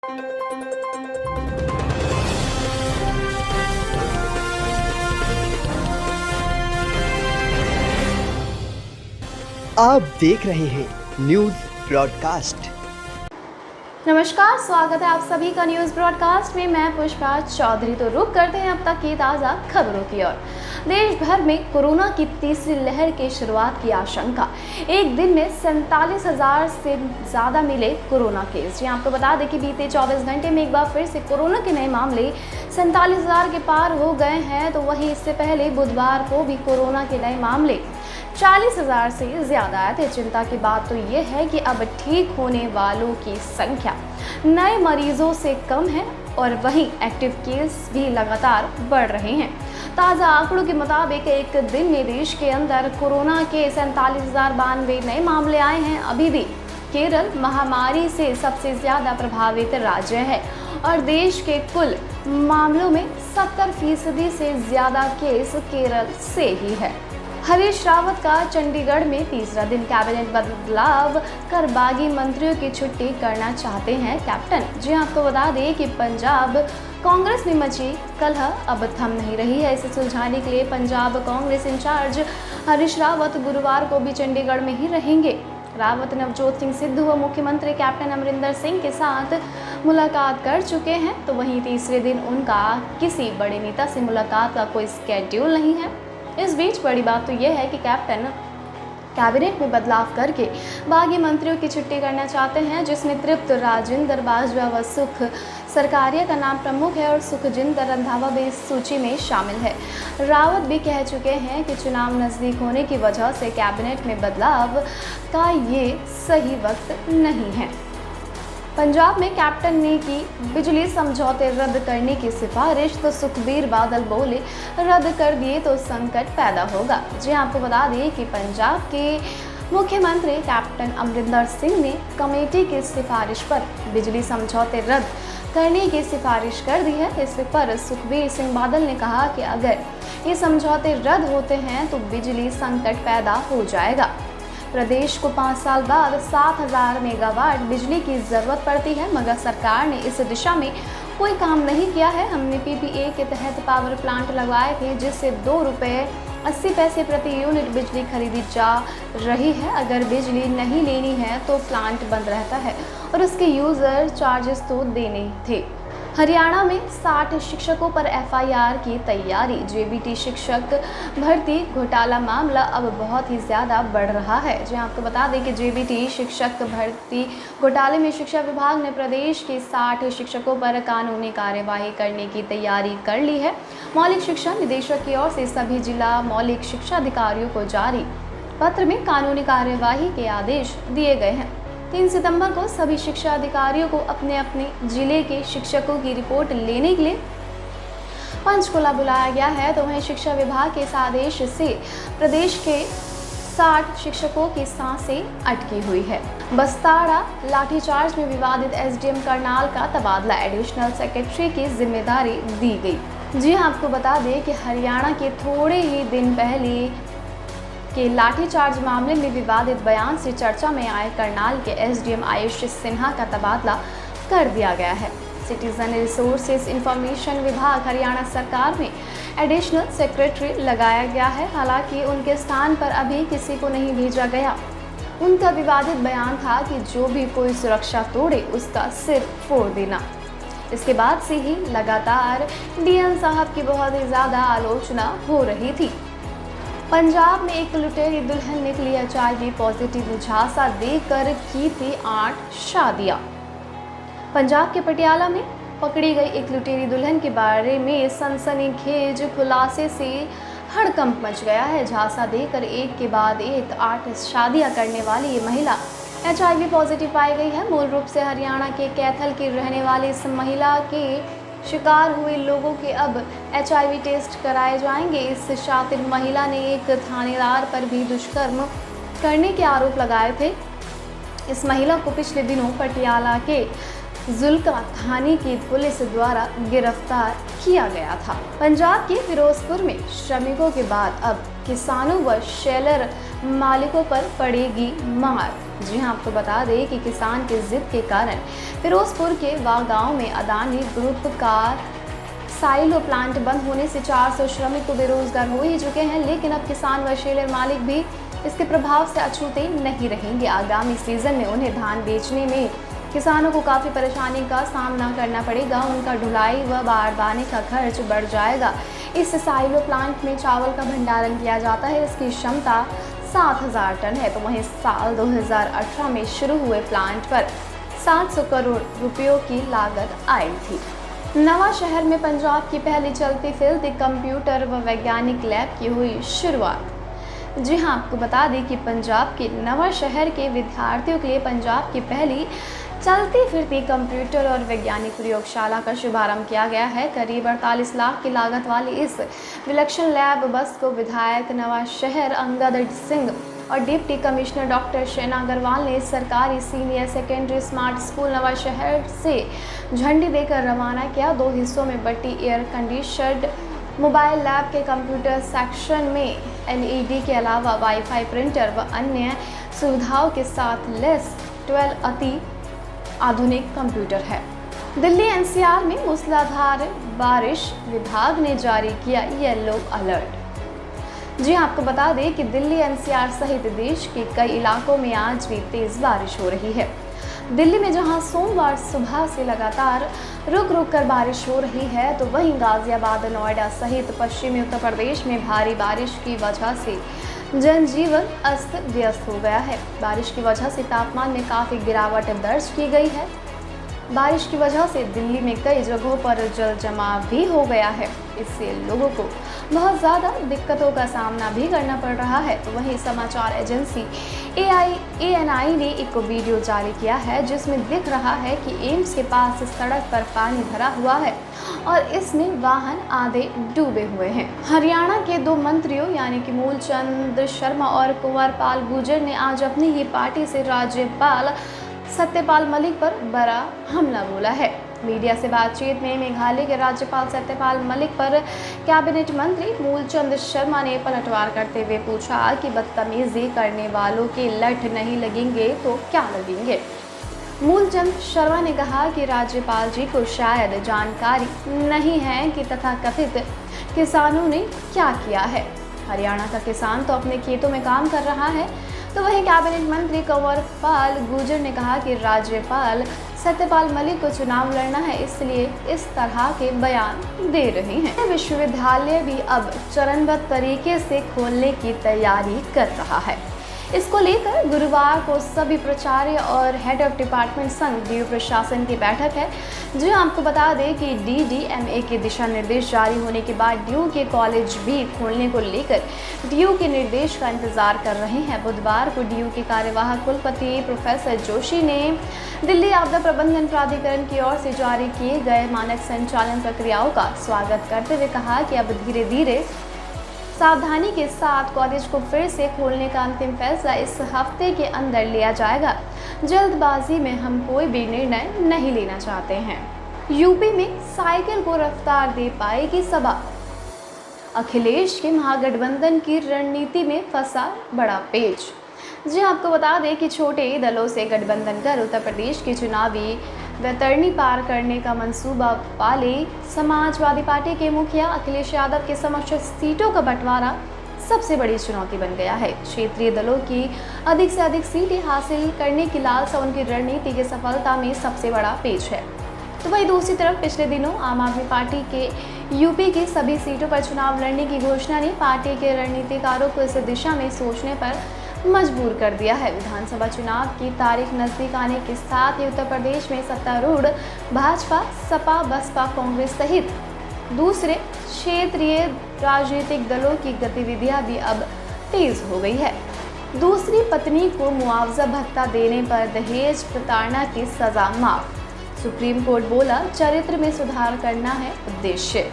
आप देख रहे हैं न्यूज ब्रॉडकास्ट। नमस्कार, स्वागत है आप सभी का न्यूज ब्रॉडकास्ट में। मैं पुष्पा चौधरी। तो रुक करते हैं अब तक की ताज़ा खबरों की ओर। देश भर में कोरोना की तीसरी लहर की शुरुआत की आशंका। एक दिन में 47,000 से ज़्यादा मिले कोरोना केस। जी आपको बता दें कि बीते 24 घंटे में एक बार फिर से कोरोना के नए मामले 47,000 के पार हो गए हैं। तो वहीं इससे पहले बुधवार को भी कोरोना के नए मामले 40,000 से ज़्यादा आए थे। चिंता की बात तो ये है कि अब ठीक होने वालों की संख्या नए मरीजों से कम है और वहीं एक्टिव केस भी लगातार बढ़ रहे हैं। ताज़ा आंकड़ों के मुताबिक एक दिन में देश के अंदर कोरोना के 47,092 नए मामले आए हैं। अभी भी केरल महामारी से सबसे ज़्यादा प्रभावित राज्य है और देश के कुल मामलों में 70% से ज़्यादा केस केरल से ही है। हरीश रावत का चंडीगढ़ में तीसरा दिन। कैबिनेट बदलाव कर बागी मंत्रियों की छुट्टी करना चाहते हैं कैप्टन। जी आपको बता दें कि पंजाब कांग्रेस में मची कलह अब थम नहीं रही है। इसे सुलझाने के लिए पंजाब कांग्रेस इंचार्ज हरीश रावत गुरुवार को भी चंडीगढ़ में ही रहेंगे। रावत नवजोत सिंह सिद्धू व मुख्यमंत्री कैप्टन अमरिंदर सिंह के साथ मुलाकात कर चुके हैं। तो वहीं तीसरे दिन उनका किसी बड़े नेता से मुलाकात का कोई स्केड्यूल नहीं है। इस बीच बड़ी बात तो यह है कि कैप्टन कैबिनेट में बदलाव करके बागी मंत्रियों की छुट्टी करना चाहते हैं, जिसमें तृप्त राजेंद्र बाजवा व सुख सरकारिया का नाम प्रमुख है और सुखजिंदर रंधावा भी इस सूची में शामिल है। रावत भी कह चुके हैं कि चुनाव नज़दीक होने की वजह से कैबिनेट में बदलाव का ये सही वक्त नहीं है। पंजाब में कैप्टन ने की बिजली समझौते रद्द करने की सिफारिश, तो सुखबीर बादल बोले रद्द कर दिए तो संकट पैदा होगा। जी आपको बता दें कि पंजाब के मुख्यमंत्री कैप्टन अमरिंदर सिंह ने कमेटी की सिफारिश पर बिजली समझौते रद्द करने की सिफारिश कर दी है। इस पर सुखबीर सिंह बादल ने कहा कि अगर ये समझौते रद्द होते हैं तो बिजली संकट पैदा हो जाएगा। प्रदेश को 5 साल बाद 7,000 मेगावाट बिजली की ज़रूरत पड़ती है, मगर सरकार ने इस दिशा में कोई काम नहीं किया है। हमने PPA के तहत पावर प्लांट लगवाए थे, जिससे ₹2.80 प्रति यूनिट बिजली खरीदी जा रही है। अगर बिजली नहीं लेनी है तो प्लांट बंद रहता है और उसके यूज़र चार्जेस तो देने थे। हरियाणा में 60 शिक्षकों पर FIR की तैयारी। JBT शिक्षक भर्ती घोटाला मामला अब बहुत ही ज़्यादा बढ़ रहा है। जी आपको बता दें कि JBT शिक्षक भर्ती घोटाले में शिक्षा विभाग ने प्रदेश के 60 शिक्षकों पर कानूनी कार्यवाही करने की तैयारी कर ली है। मौलिक शिक्षा निदेशक की ओर से सभी जिला मौलिक शिक्षा अधिकारियों को जारी पत्र में कानूनी कार्यवाही के आदेश दिए गए हैं। 3 सितंबर को सभी शिक्षा अधिकारियों को अपने अपने जिले के शिक्षकों की रिपोर्ट लेने के लिए पंचकुला बुलाया गया है। तो वहीं शिक्षा विभाग के इस आदेश से प्रदेश के 60 शिक्षकों की सांसें अटकी हुई है। बस्ताड़ा लाठीचार्ज में विवादित SDM करनाल का तबादला, एडिशनल सेक्रेटरी की जिम्मेदारी दी गई। जी आपको बता दें कि हरियाणा के थोड़े ही दिन पहले के लाठीचार्ज मामले में विवादित बयान से चर्चा में आए करनाल के SDM आयुष सिन्हा का तबादला कर दिया गया है। सिटीजन रिसोर्सेज इंफॉर्मेशन विभाग हरियाणा सरकार में एडिशनल सेक्रेटरी लगाया गया है। हालांकि उनके स्थान पर अभी किसी को नहीं भेजा गया। उनका विवादित बयान था कि जो भी कोई सुरक्षा तोड़े उसका सिर फोड़ देना। इसके बाद से ही लगातार DM साहब की बहुत ही ज़्यादा आलोचना हो रही थी। पंजाब में एक लुटेरी दुल्हन निकली HIV पॉजिटिव, झांसा देकर की थी 8 शादियां। पंजाब के पटियाला में पकड़ी गई एक लुटेरी दुल्हन के बारे में सनसनीखेज खुलासे से हड़कंप मच गया है। झांसा देकर एक के बाद एक 8 शादियां करने वाली ये महिला HIV पॉजिटिव पाई गई है। मूल रूप से हरियाणा के कैथल की रहने वाली इस महिला के शिकार हुए लोगों के अब HIV टेस्ट कराए जाएंगे। इस शातिर महिला ने एक थानेदार पर भी दुष्कर्म करने के आरोप लगाए थे। इस महिला को पिछले दिनों पटियाला के जुल्का थाने की पुलिस द्वारा गिरफ्तार किया गया था। पंजाब के फिरोजपुर में श्रमिकों के बाद अब किसानों व शेलर मालिकों पर पड़ेगी मार। जी हाँ, आपको बता दें कि किसान की जिद के कारण फिरोजपुर के वागांव में अदानी ग्रुप का साइलो प्लांट बंद होने से 400 श्रमिक तो बेरोजगार हो ही चुके हैं, लेकिन अब किसान व शेलर मालिक भी इसके प्रभाव से अछूते नहीं रहेंगे। आगामी सीजन में उन्हें धान बेचने में किसानों को काफ़ी परेशानी का सामना करना पड़ेगा। उनका ढुलाई व बारदाने का खर्च बढ़ जाएगा। इस साइलो प्लांट में चावल का भंडारण किया जाता है। इसकी क्षमता 7000 टन है। तो वहीं साल 2018 में शुरू हुए प्लांट पर 700 करोड़ रुपयों की लागत आई थी। नवा शहर में पंजाब की पहली चलती फिरती कंप्यूटर व वैज्ञानिक लैब की हुई शुरुआत। जी हाँ, आपको बता दें कि पंजाब के नवा शहर के विद्यार्थियों के लिए पंजाब की पहली चलती फिरती कंप्यूटर और वैज्ञानिक प्रयोगशाला का शुभारंभ किया गया है। करीब 48 लाख की लागत वाली इस विलक्षण लैब बस को विधायक नवा शहर अंगद सिंह और डिप्टी कमिश्नर डॉक्टर शैना अग्रवाल ने सरकारी सीनियर सेकेंडरी स्मार्ट स्कूल नवा शहर से झंडी देकर रवाना किया। 2 हिस्सों में बटी एयर कंडीशनड मोबाइल लैब के कंप्यूटर सेक्शन में LED के अलावा वाईफाई प्रिंटर व अन्य सुविधाओं के साथ लेस 12 अति आधुनिक कंप्यूटर है। दिल्ली NCR में मूसलाधार बारिश, विभाग ने जारी किया येलो अलर्ट। जी आपको बता दें कि दिल्ली NCR सहित देश के कई इलाकों में आज भी तेज़ बारिश हो रही है। दिल्ली में जहां सोमवार सुबह से लगातार रुक रुक कर बारिश हो रही है, तो वहीं गाजियाबाद, नोएडा सहित पश्चिमी उत्तर प्रदेश में भारी बारिश की वजह से जनजीवन अस्त व्यस्त हो गया है। बारिश की वजह से तापमान में काफ़ी गिरावट दर्ज की गई है। बारिश की वजह से दिल्ली में कई जगहों पर जल जमाव भी हो गया है। इससे लोगों को बहुत ज़्यादा दिक्कतों का सामना भी करना पड़ रहा है। तो वहीं समाचार एजेंसी ANI ने एक वीडियो जारी किया है जिसमें दिख रहा है कि एम्स के पास सड़क पर पानी भरा हुआ है और इसमें वाहन आधे डूबे हुए हैं। हरियाणा के 2 मंत्रियों यानी कि मूलचंद शर्मा और कुंवरपाल गुर्जर ने आज अपनी ही पार्टी से राज्यपाल सत्यपाल मलिक पर बड़ा हमला बोला है। मीडिया से बातचीत में मेघालय के राज्यपाल सत्यपाल मलिक पर कैबिनेट मंत्री मूलचंद शर्मा ने पलटवार करते हुए पूछा कि बदतमीजी करने वालों के लठ नहीं लगेंगे तो क्या लगेंगे। मूलचंद शर्मा ने कहा कि राज्यपाल जी को शायद जानकारी नहीं है कि तथाकथित किसानों ने क्या किया है। हरियाणा का किसान तो अपने खेतों में काम कर रहा है। तो वहीं कैबिनेट मंत्री कुंवरपाल गुर्जर ने कहा कि राज्यपाल सत्यपाल मलिक को चुनाव लड़ना है, इसलिए इस तरह के बयान दे रहे हैं। विश्वविद्यालय भी अब चरणबद्ध तरीके से खोलने की तैयारी कर रहा है। इसको लेकर गुरुवार को सभी प्राचार्य और हेड ऑफ डिपार्टमेंट संघ DU प्रशासन की बैठक है। जो आपको बता दें कि DDMA के दिशा निर्देश जारी होने के बाद DU के कॉलेज भी खोलने को लेकर DU के निर्देश का इंतजार कर रहे हैं। बुधवार को DU के कार्यवाहक कुलपति प्रोफेसर जोशी ने दिल्ली आपदा प्रबंधन प्राधिकरण की ओर से जारी किए गए मानक संचालन प्रक्रियाओं का स्वागत करते हुए कहा कि अब धीरे धीरे सावधानी के साथ कॉलेज को फिर से खोलने का अंतिम फैसला इस हफ्ते के अंदर लिया जाएगा। जल्दबाजी में हम कोई भी निर्णय नहीं लेना चाहते हैं। यूपी में साइकिल को रफ्तार दे पाएगी सपा। अखिलेश के महागठबंधन की रणनीति में फंसा बड़ा पेच। जी आपको बता दें कि छोटे दलों से गठबंधन कर उत्तर प्रदेश की चुनावी वैतरणी पार करने का मंसूबा वाले समाजवादी पार्टी के मुखिया अखिलेश यादव के समक्ष सीटों का बंटवारा सबसे बड़ी चुनौती बन गया है। क्षेत्रीय दलों की अधिक से अधिक सीटें हासिल करने की लालसा उनकी रणनीति की सफलता में सबसे बड़ा पेच है। तो वहीं दूसरी तरफ पिछले दिनों आम आदमी पार्टी के यूपी की सभी सीटों पर चुनाव लड़ने की घोषणा ने पार्टी के रणनीतिकारों को इस दिशा में सोचने पर मजबूर कर दिया है। विधानसभा चुनाव की तारीख नज़दीक आने के साथ ही उत्तर प्रदेश में सत्तारूढ़ भाजपा, सपा, बसपा, कांग्रेस सहित दूसरे क्षेत्रीय राजनीतिक दलों की गतिविधियां भी अब तेज हो गई है। दूसरी पत्नी को मुआवजा भत्ता देने पर दहेज प्रताड़ना की सजा माफ। सुप्रीम कोर्ट बोला चरित्र में सुधार करना है उद्देश्य।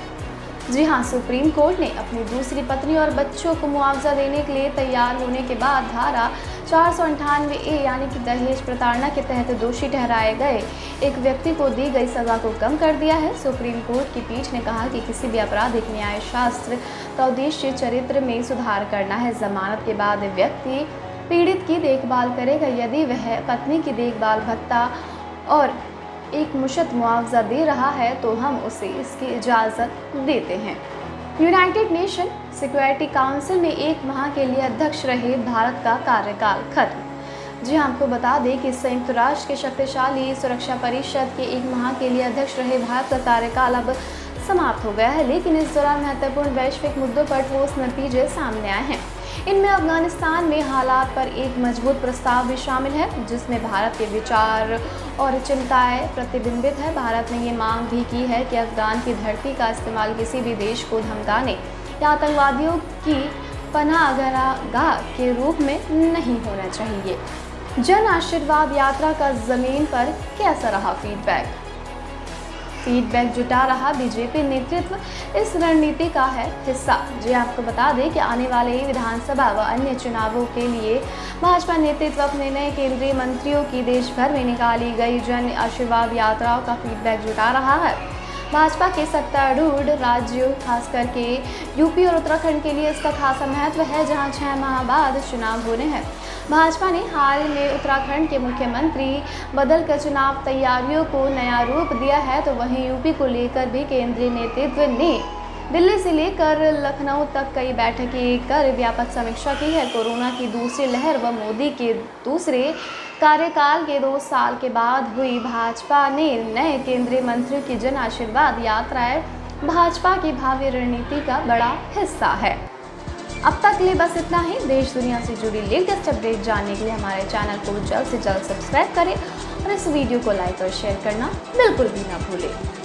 जी हाँ, सुप्रीम कोर्ट ने अपनी दूसरी पत्नी और बच्चों को मुआवजा देने के लिए तैयार होने के बाद धारा 498A यानी कि दहेज प्रताड़ना के तहत दोषी ठहराए गए एक व्यक्ति को दी गई सज़ा को कम कर दिया है। सुप्रीम कोर्ट की पीठ ने कहा कि किसी भी आपराधिक न्याय शास्त्र का उद्देश्य चरित्र में सुधार करना है। जमानत के बाद व्यक्ति पीड़ित की देखभाल करेगा। यदि वह पत्नी की देखभाल भत्ता और एक मुश्त मुआवजा दे रहा है तो हम उसे इसकी इजाज़त देते हैं। यूनाइटेड नेशन सिक्योरिटी काउंसिल में 1 माह के लिए अध्यक्ष रहे भारत का कार्यकाल खत्म। जी आपको बता दें कि संयुक्त राष्ट्र के शक्तिशाली सुरक्षा परिषद के 1 माह के लिए अध्यक्ष रहे भारत का कार्यकाल अब समाप्त हो गया है, लेकिन इस दौरान महत्वपूर्ण वैश्विक मुद्दों पर ठोस नतीजे सामने आए हैं। इनमें अफगानिस्तान में हालात पर एक मजबूत प्रस्ताव भी शामिल है, जिसमें भारत के विचार और चिंताएं प्रतिबिंबित है। भारत ने ये मांग भी की है कि अफगान की धरती का इस्तेमाल किसी भी देश को धमकाने या आतंकवादियों की पनाहगाह के रूप में नहीं होना चाहिए। जन आशीर्वाद यात्रा का ज़मीन पर कैसा रहा फीडबैक जुटा रहा बीजेपी नेतृत्व इस रणनीति का है हिस्सा। जी आपको बता दें कि आने वाले विधानसभा व अन्य चुनावों के लिए भाजपा नेतृत्व अपने नए केंद्रीय मंत्रियों की देश भर में निकाली गई जन आशीर्वाद यात्राओं का फीडबैक जुटा रहा है। भाजपा के सत्तारूढ़ राज्यों खास करके यूपी और उत्तराखंड के लिए इसका खासा महत्व है, जहां 6 माह बाद चुनाव होने हैं। भाजपा ने हाल में उत्तराखंड के मुख्यमंत्री बदलकर चुनाव तैयारियों को नया रूप दिया है, तो वहीं यूपी को लेकर भी केंद्रीय नेतृत्व ने दिल्ली से लेकर लखनऊ तक कई बैठकें कर व्यापक समीक्षा की है। कोरोना की दूसरी लहर व मोदी के दूसरे कार्यकाल के 2 साल के बाद हुई भाजपा ने नए केंद्रीय मंत्रियों की जन आशीर्वाद यात्राएं भाजपा की भावी रणनीति का बड़ा हिस्सा है। अब तक के लिए बस इतना ही। देश दुनिया से जुड़ी लेटेस्ट अपडेट जानने के लिए हमारे चैनल को जल्द से जल्द सब्सक्राइब करें और इस वीडियो को लाइक और शेयर करना बिल्कुल भी ना भूलें।